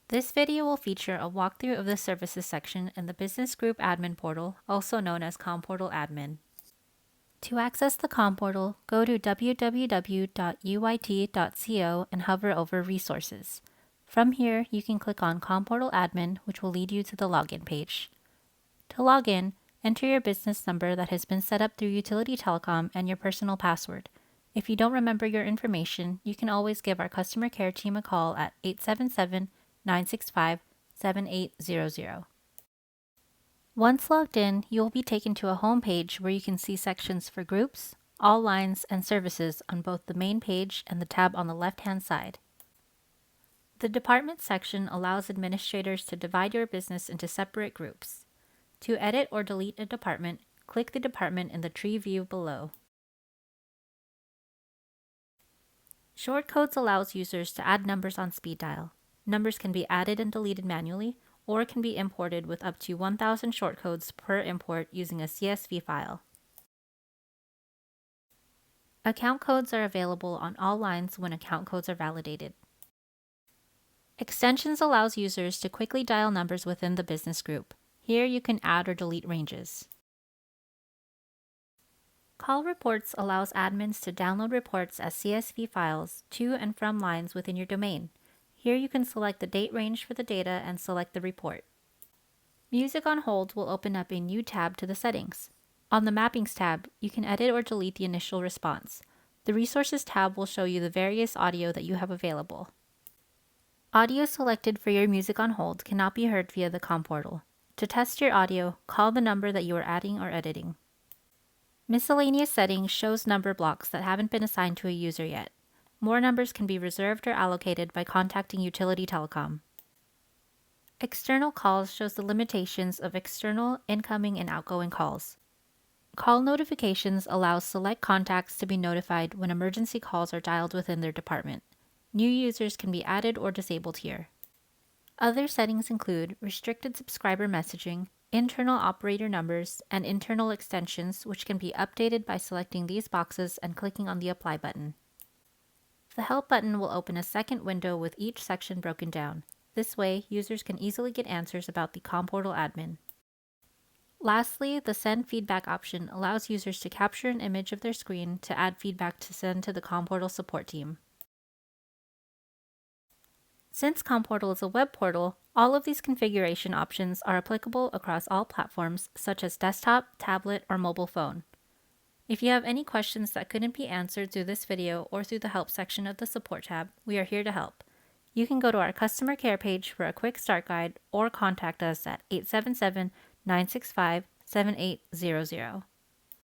This video will feature a walkthrough of the Services section in the Business Group Admin portal, also known as CommPortal Admin. To access the CommPortal, go to www.uit.co and hover over Resources. From here, you can click on CommPortal Admin, which will lead you to the login page. To log in, enter your business number that has been set up through Utility Telecom and your personal password. If you don't remember your information, you can always give our customer care team a call at 877-965-7800. Once logged in, you will be taken to a home page where you can see sections for groups, all lines, and services on both the main page and the tab on the left-hand side. The Department section allows administrators to divide your business into separate groups. To edit or delete a department, click the department in the tree view below. Shortcodes allows users to add numbers on speed dial. Numbers can be added and deleted manually, or can be imported with up to 1,000 shortcodes per import using a CSV file. Account codes are available on all lines when account codes are validated. Extensions allows users to quickly dial numbers within the business group. Here you can add or delete ranges. Call reports allows admins to download reports as CSV files to and from lines within your domain. Here you can select the date range for the data and select the report. Music on hold will open up a new tab to the settings. On the Mappings tab, you can edit or delete the initial response. The Resources tab will show you the various audio that you have available. Audio selected for your music on hold cannot be heard via the CommPortal. To test your audio, call the number that you are adding or editing. Miscellaneous Settings shows number blocks that haven't been assigned to a user yet. More numbers can be reserved or allocated by contacting Utility Telecom. External Calls shows the limitations of external, incoming, and outgoing calls. Call Notifications allows select contacts to be notified when emergency calls are dialed within their department. New users can be added or disabled here. Other settings include restricted subscriber messaging, internal operator numbers, and internal extensions, which can be updated by selecting these boxes and clicking on the Apply button. The Help button will open a second window with each section broken down. This way, users can easily get answers about the CommPortal Admin. Lastly, the Send Feedback option allows users to capture an image of their screen to add feedback to send to the CommPortal support team. Since CommPortal is a web portal, all of these configuration options are applicable across all platforms such as desktop, tablet, or mobile phone. If you have any questions that couldn't be answered through this video or through the Help section of the Support tab, we are here to help. You can go to our customer care page for a quick start guide or contact us at 877-965-7800.